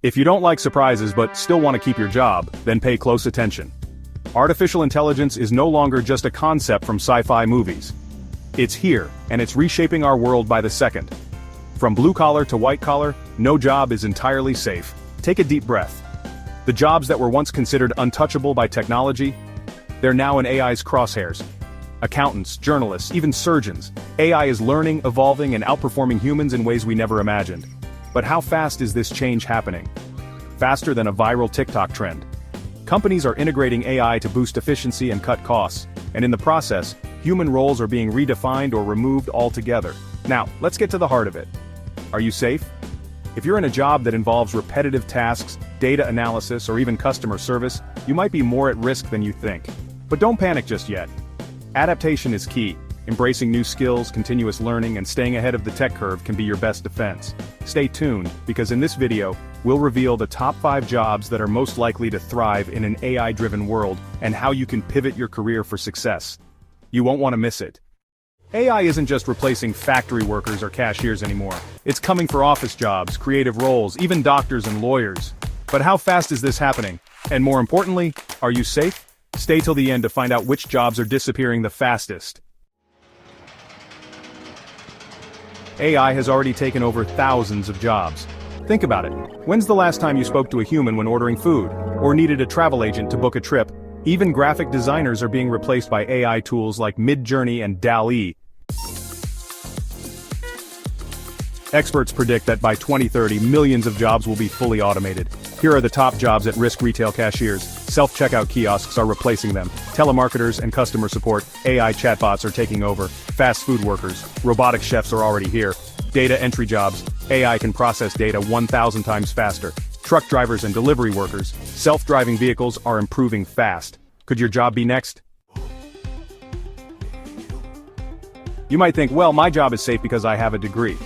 If you don't like surprises but still want to keep your job, then pay close attention. Artificial intelligence is no longer just a concept from sci-fi movies. It's here, and it's reshaping our world by the second. From blue-collar to white-collar, no job is entirely safe. Take a deep breath. The jobs that were once considered untouchable by technology, they're now in AI's crosshairs. Accountants, journalists, even surgeons. AI is learning, evolving, and outperforming humans in ways we never imagined. But how fast is this change happening? Faster than a viral TikTok trend. Companies are integrating AI to boost efficiency and cut costs, and in the process, human roles are being redefined or removed altogether. Now, let's get to the heart of it. Are you safe? If you're in a job that involves repetitive tasks, data analysis, or even customer service, you might be more at risk than you think. But don't panic just yet. Adaptation is key. Embracing new skills, continuous learning, and staying ahead of the tech curve can be your best defense. Stay tuned, because in this video, we'll reveal the top 5 jobs that are most likely to thrive in an AI-driven world, and how you can pivot your career for success. You won't want to miss it. AI isn't just replacing factory workers or cashiers anymore. It's coming for office jobs, creative roles, even doctors and lawyers. But how fast is this happening? And more importantly, are you safe? Stay till the end to find out which jobs are disappearing the fastest. AI has already taken over thousands of jobs. Think about it. When's the last time you spoke to a human when ordering food, or needed a travel agent to book a trip? Even graphic designers are being replaced by AI tools like Midjourney and DALL-E. Experts predict that by 2030, millions of jobs will be fully automated. Here are the top jobs at risk: retail cashiers. Self-checkout kiosks are replacing them. Telemarketers and customer support. AI chatbots are taking over. Fast food workers. Robotic chefs are already here. Data entry jobs. AI can process data 1,000 times faster. Truck drivers and delivery workers. Self-driving vehicles are improving fast. Could your job be next? You might think, well, my job is safe because I have a degree.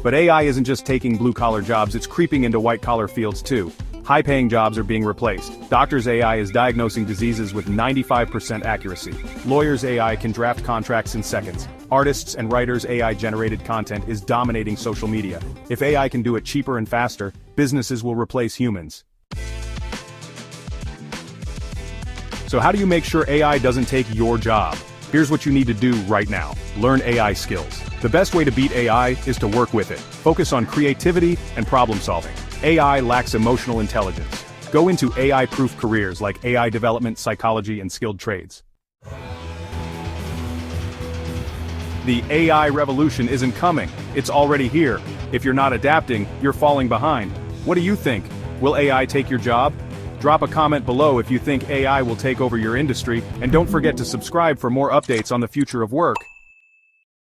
But AI isn't just taking blue-collar jobs, it's creeping into white-collar fields too. High-paying jobs are being replaced. Doctors' AI is diagnosing diseases with 95% accuracy. Lawyers' AI can draft contracts in seconds. Artists' and writers' AI-generated content is dominating social media. If AI can do it cheaper and faster, businesses will replace humans. So how do you make sure AI doesn't take your job? Here's what you need to do right now. Learn AI skills. The best way to beat AI is to work with it. Focus on creativity and problem solving. AI lacks emotional intelligence. Go into AI-proof careers like AI development, psychology, and skilled trades. The AI revolution isn't coming. It's already here. If you're not adapting, you're falling behind. What do you think? Will AI take your job? Drop a comment below if you think AI will take over your industry, and don't forget to subscribe for more updates on the future of work.